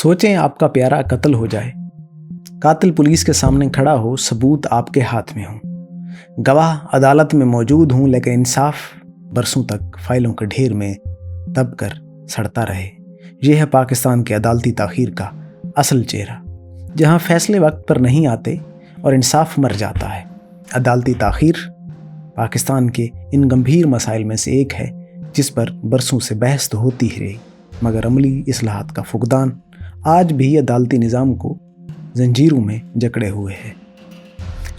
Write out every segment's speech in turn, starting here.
सोचें आपका प्यारा कत्ल हो जाए, कातिल पुलिस के सामने खड़ा हो, सबूत आपके हाथ में हो, गवाह अदालत में मौजूद हूँ, लेकिन इंसाफ बरसों तक फाइलों के ढेर में दब कर सड़ता रहे। यह है पाकिस्तान के अदालती ताख़ीर का असल चेहरा, जहाँ फैसले वक्त पर नहीं आते और इंसाफ मर जाता है। अदालती ताख़ीर पाकिस्तान के इन गंभीर मसाइल में से एक है जिस पर बरसों से बहस तो होती ही रही, मगर अमली इस्लाहात का फुकदान आज भी अदालती निज़ाम को जंजीरों में जकड़े हुए है।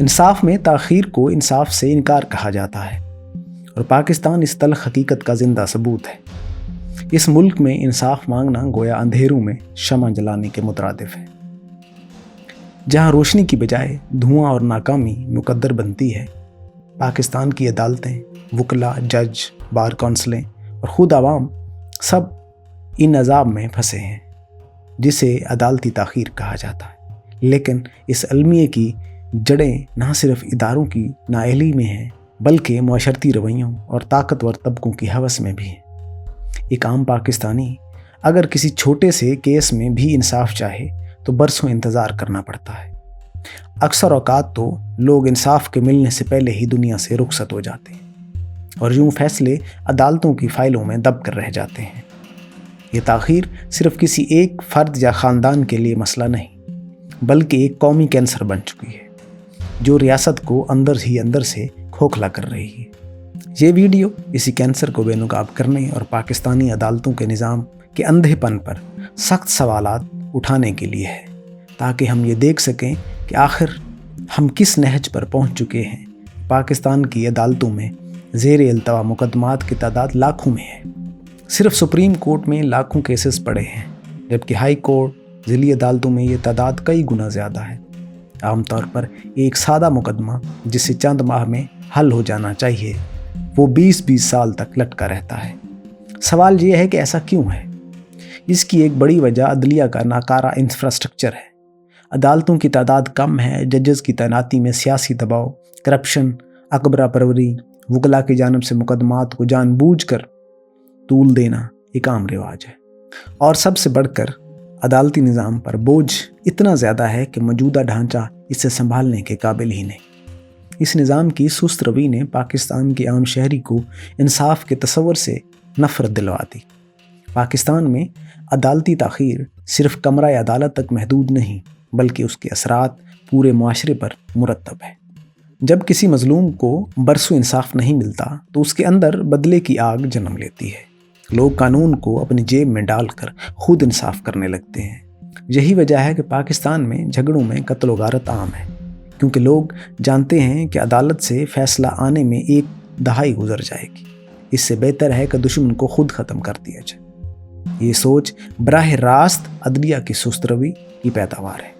इंसाफ में ताख़ीर को इंसाफ से इनकार कहा जाता है और पाकिस्तान इस तल्ख़ हकीकत का ज़िंदा सबूत है। इस मुल्क में इंसाफ मांगना गोया अंधेरों में शमा जलाने के मुतरादिफ है। जहाँ रोशनी की बजाय धुआं और नाकामी मुकद्दर बनती है, पाकिस्तान की अदालतें, वकला, जज, बार कौंसलें और ख़ुद आवाम सब इन अज़ाब में फंसे हैं जिसे अदालती ताख़ीर कहा जाता है। लेकिन इस अलमिये की जड़ें ना सिर्फ इदारों की नाअहली में हैं, बल्कि मुआशरती रवैयों और ताकतवर तबकों की हवस में भी हैं। एक आम पाकिस्तानी अगर किसी छोटे से केस में भी इंसाफ चाहे तो बरसों इंतज़ार करना पड़ता है। अक्सर औक़ात तो लोग इंसाफ के मिलने से पहले ही दुनिया से रुखसत हो जाते हैं और यूँ फैसले अदालतों की फ़ाइलों में दब कर रह जाते हैं। ये ताख़ीर सिर्फ किसी एक फ़र्द या ख़ानदान के लिए मसला नहीं, बल्कि एक कौमी कैंसर बन चुकी है जो रियासत को अंदर ही अंदर से खोखला कर रही है। ये वीडियो इसी कैंसर को बेनकाब करने और पाकिस्तानी अदालतों के निज़ाम के अंधेपन पर सख्त सवालात उठाने के लिए है, ताकि हम ये देख सकें कि आखिर हम किस नहज पर पहुंच चुके हैं। पाकिस्तान की अदालतों में ज़ेर इल्तवा मुकदमात की तादाद लाखों में है। सिर्फ सुप्रीम कोर्ट में लाखों केसेस पड़े हैं, जबकि हाई कोर्ट, ज़िली अदालतों में ये तादाद कई गुना ज़्यादा है। आमतौर पर एक सादा मुकदमा जिसे चंद माह में हल हो जाना चाहिए, वो 20-20 साल तक लटका रहता है। सवाल ये है कि ऐसा क्यों है? इसकी एक बड़ी वजह अदलिया का नाकारा इंफ्रास्ट्रक्चर है। अदालतों की तादाद कम है, जजेस की तैनाती में सियासी दबाव, करप्शन, अकबरा परवरी, वकला की जानिब से मुकदमात को जानबूझकर तूल देना एक आम रिवाज है। और सबसे बढ़कर अदालती निज़ाम पर बोझ इतना ज़्यादा है कि मौजूदा ढांचा इसे संभालने के काबिल ही नहीं। इस निज़ाम की सुस्त रवि ने पाकिस्तान के आम शहरी को इंसाफ के तस्वर से नफ़रत दिलवा दी। पाकिस्तान में अदालती ताख़ीर सिर्फ कमरा अदालत तक महदूद नहीं, बल्कि उसके असरात पूरे मुआशरे पर मुरतब है। जब किसी मज़लूम को बरसों इंसाफ नहीं मिलता तो उसके अंदर बदले की आग जन्म लेती है। लोग कानून को अपनी जेब में डालकर खुद इंसाफ करने लगते हैं। यही वजह है कि पाकिस्तान में झगड़ों में कत्ल व गारत आम है, क्योंकि लोग जानते हैं कि अदालत से फ़ैसला आने में एक दहाई गुजर जाएगी। इससे बेहतर है कि दुश्मन को खुद ख़त्म कर दिया जाए। ये सोच बराह रास्त अदलिया की सुस्त रवि की पैदावार है।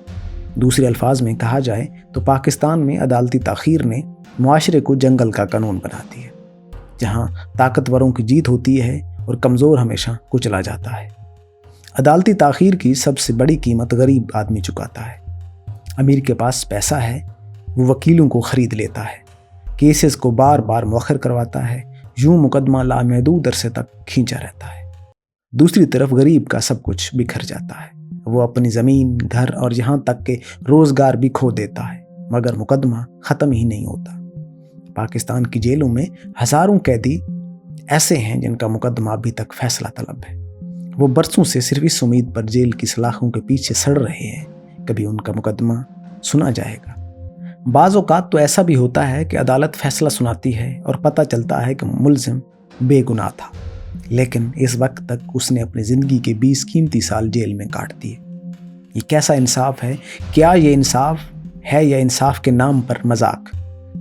दूसरे अल्फाज में कहा जाए तो पाकिस्तान में अदालती ताख़ीर ने मुआशरे को जंगल का कानून बना दिया, जहाँ ताकतवरों की जीत होती है और कमज़ोर हमेशा कुचला जाता है। अदालती ताख़ीर की सबसे बड़ी कीमत गरीब आदमी चुकाता है। अमीर के पास पैसा है, वो वकीलों को ख़रीद लेता है, केसेस को बार बार मौखर करवाता है, यूँ मुकदमा लामहदूद अरसे तक खींचा रहता है। दूसरी तरफ गरीब का सब कुछ बिखर जाता है। वो अपनी ज़मीन, घर और यहाँ तक के रोज़गार भी खो देता है, मगर मुकदमा ख़त्म ही नहीं होता। पाकिस्तान की जेलों में हज़ारों कैदी ऐसे हैं जिनका मुकदमा अभी तक फ़ैसला तलब है। वो बरसों से सिर्फ इस उम्मीद पर जेल की सलाखों के पीछे सड़ रहे हैं, कभी उनका मुकदमा सुना जाएगा। बाज़ औक़ात तो ऐसा भी होता है कि अदालत फ़ैसला सुनाती है और पता चलता है कि मुल्ज़िम बेगुनाह था, लेकिन इस वक्त तक उसने अपनी ज़िंदगी के 20 कीमती साल जेल में काट दिए। ये कैसा इंसाफ है? क्या ये इंसाफ है या इंसाफ के नाम पर मजाक?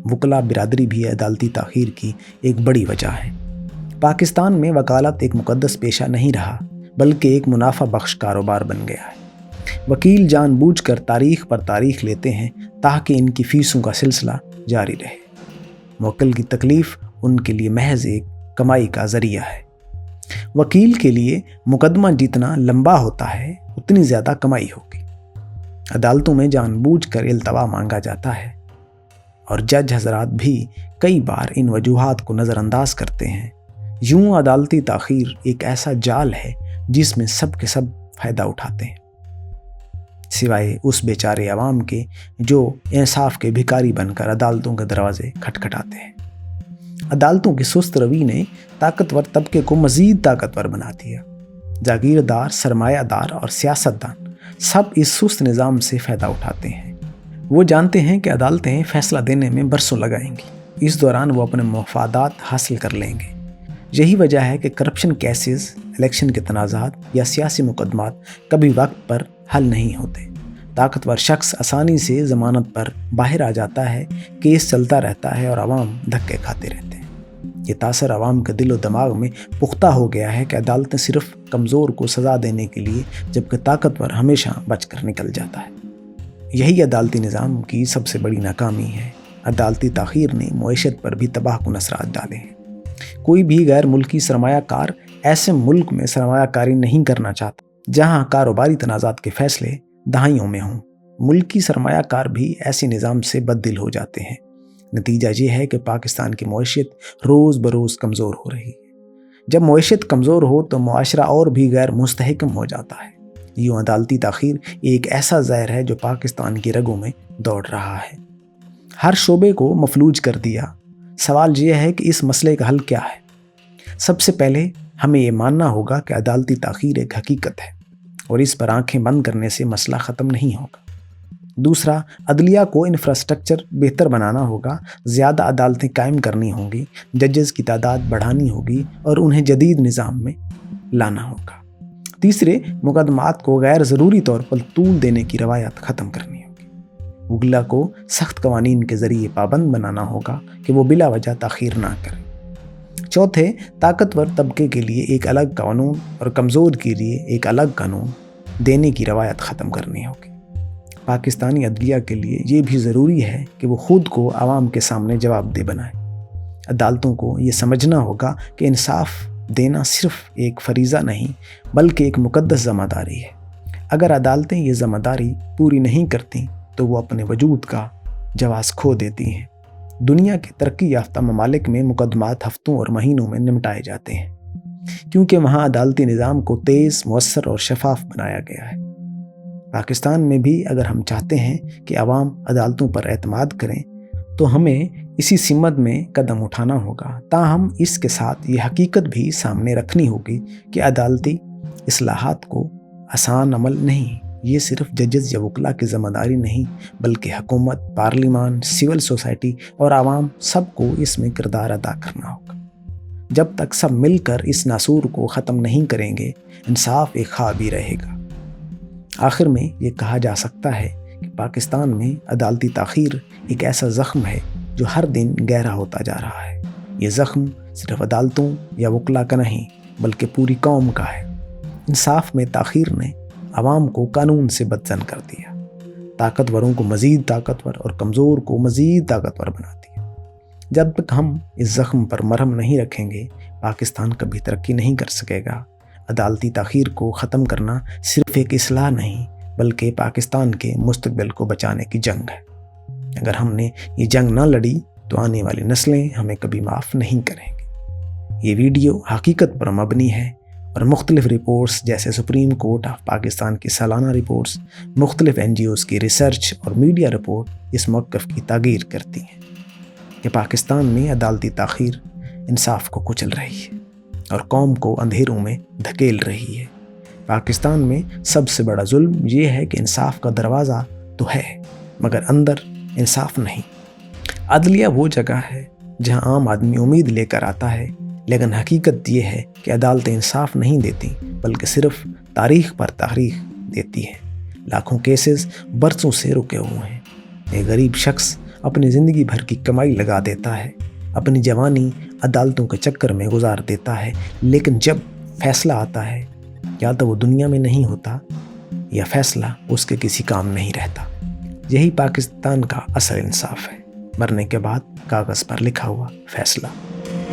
वकला बिरादरी भी अदालती ताख़ीर की एक बड़ी वजह है। पाकिस्तान में वकालत एक मुक़द्दस पेशा नहीं रहा, बल्कि एक मुनाफा बख्श कारोबार बन गया है। वकील जानबूझकर तारीख पर तारीख लेते हैं ताकि इनकी फ़ीसों का सिलसिला जारी रहे। मुवक्किल की तकलीफ़ उनके लिए महज एक कमाई का ज़रिया है। वकील के लिए मुकदमा जितना लंबा होता है उतनी ज़्यादा कमाई होगी। अदालतों में जानबूझकर इल्तवा मांगा जाता है और जज हज़रात भी कई बार इन वजूहात को नज़रअंदाज करते हैं। यूँ अदालती ताख़ीर एक ऐसा जाल है जिसमें सब के सब फ़ायदा उठाते हैं। सिवाय उस बेचारे अवाम के जो इंसाफ के भिखारी बनकर अदालतों के दरवाजे खटखटाते हैं। अदालतों की सुस्त रवि ने ताकतवर तबके को मज़ीद ताकतवर बना दिया। जागीरदार, सरमायादार और सियासतदान सब इस सुस्त निज़ाम से फ़ायदा उठाते हैं। वो जानते हैं कि अदालतें फ़ैसला देने में बरसों लगाएंगी। इस दौरान वो अपने मफादात हासिल कर लेंगे। यही वजह है कि करप्शन केसेस, इलेक्शन के तनाज़ात या सियासी मुकदमात कभी वक्त पर हल नहीं होते। ताकतवर शख्स आसानी से ज़मानत पर बाहर आ जाता है, केस चलता रहता है और आवाम धक्के खाते रहते हैं। ये तासर आवाम के दिलो दिमाग में पुख्ता हो गया है कि अदालतें सिर्फ कमज़ोर को सज़ा देने के लिए, जबकि ताकतवर हमेशा बचकर निकल जाता है। यही अदालती निज़ाम की सबसे बड़ी नाकामी है। अदालती ताख़ीर ने मईशत पर भी तबाहकुन असरात डाले हैं। कोई भी गैर मुल्की सरमायाकार ऐसे मुल्क में सरमायाकारी नहीं करना चाहता जहाँ कारोबारी तनाज़ात के फ़ैसले दहाइयों में हों। मुल्की सरमायाकार भी ऐसे निज़ाम से बददिल हो जाते हैं। नतीजा ये है कि पाकिस्तान की मईशत रोज़ बरोज़ कमज़ोर हो रही है। जब मईशत कमज़ोर हो तो मुआशरा और भी गैर मुस्तहकम हो जाता है। यूँ अदालती ताख़ीर एक ऐसा ज़हर है जो पाकिस्तान की रगों में दौड़ रहा है। हर शोबे को मफलूज कर दिया। सवाल ये है कि इस मसले का हल क्या है। सबसे पहले हमें ये मानना होगा कि अदालती ताख़ीर एक हकीकत है और इस पर आंखें बंद करने से मसला ख़त्म नहीं होगा। दूसरा, अदलिया को इंफ्रास्ट्रक्चर बेहतर बनाना होगा, ज़्यादा अदालतें कायम करनी होंगी, जजेस की तादाद बढ़ानी होगी और उन्हें जदीद निज़ाम में लाना होगा। तीसरे, मुकदमात को गैर ज़रूरी तौर पर तूल देने की रवायत ख़त्म करनी होगी। मुगला को सख्त कवानीन के ज़रिए पाबंद बनाना होगा कि वो बिला वजह ताख़ीर ना करें। चौथे, ताकतवर तबके के लिए एक अलग कानून और कमज़ोर के लिए एक अलग कानून देने की रवायत ख़त्म करनी होगी। पाकिस्तानी अदलिया के लिए ये भी ज़रूरी है कि वो ख़ुद को आवाम के सामने जवाबदेह बनाए। अदालतों को ये समझना होगा कि इंसाफ देना सिर्फ एक फरीज़ा नहीं बल्कि एक मुक़द्दस ज़िम्मेदारी है। अगर अदालतें ये ज़िम्मेदारी पूरी नहीं करती तो वो अपने वजूद का जवाज़ खो देती हैं। दुनिया के तरक्की याफ्ता ममालिक में मुकदमात हफ्तों और महीनों में निपटाए जाते हैं क्योंकि वहाँ अदालती निज़ाम को तेज़, मुअस्सर और शफाफ बनाया गया है। पाकिस्तान में भी अगर हम चाहते हैं कि अवाम अदालतों पर एतमाद करें तो हमें इसी सिमत में कदम उठाना होगा। ताहम इसके साथ ये हकीकत भी सामने रखनी होगी कि अदालती इस्लाहात को आसान अमल नहीं, ये सिर्फ जजेस या वकला की ज़िम्मेदारी नहीं बल्कि हुकूमत, पार्लिमान, सिविल सोसाइटी और आवाम सबको इसमें किरदार अदा करना होगा। जब तक सब मिलकर इस नासूर को ख़त्म नहीं करेंगे, इंसाफ एक ख्वाब ही रहेगा। आखिर में ये कहा जा सकता है कि पाकिस्तान में अदालती ताख़ीर एक ऐसा ज़ख्म है जो हर दिन गहरा होता जा रहा है। ये ज़ख्म सिर्फ अदालतों या वकला का नहीं बल्कि पूरी कौम का है। इंसाफ में ताख़ीर ने आवाम को कानून से बदज़न कर दिया, ताकतवरों को मज़ीद ताकतवर और कमज़ोर को मज़ीद ताकतवर बना दिया। जब तक हम इस ज़ख्म पर मरहम नहीं रखेंगे, पाकिस्तान कभी तरक्की नहीं कर सकेगा। अदालती ताख़ीर को ख़त्म करना सिर्फ एक इस्लाह नहीं बल्कि पाकिस्तान के मुस्तक़बिल को बचाने की जंग है। अगर हमने ये जंग ना लड़ी तो आने वाली नस्लें हमें कभी माफ़ नहीं करेंगी। ये वीडियो हकीकत पर मबनी है और मुख्तलिफ़ रिपोर्ट्स जैसे सुप्रीम कोर्ट ऑफ पाकिस्तान की सालाना रिपोर्ट्स, मुख्तलिफ़ NGOs की रिसर्च और मीडिया रिपोर्ट इस मौक़िफ़ की ताक़ीर करती हैं कि पाकिस्तान में अदालती ताख़ीर इंसाफ को कुचल रही है और कौम को अंधेरों में धकेल रही है। पाकिस्तान में सबसे बड़ा जुल्म ये है कि इंसाफ का दरवाज़ा तो है मगर अंदर इंसाफ नहीं। अदलिया वो जगह है जहाँ आम आदमी उम्मीद लेकर आता है, लेकिन हकीकत ये है कि अदालतें इंसाफ नहीं देती बल्कि सिर्फ तारीख़ पर तारीख़ देती है। लाखों केसेस बरसों से रुके हुए हैं। एक गरीब शख्स अपनी ज़िंदगी भर की कमाई लगा देता है, अपनी जवानी अदालतों के चक्कर में गुजार देता है, लेकिन जब फ़ैसला आता है या तो वो दुनिया में नहीं होता या फ़ैसला उसके किसी काम नहीं रहता। यही पाकिस्तान का असल इंसाफ है, मरने के बाद कागज़ पर लिखा हुआ फ़ैसला।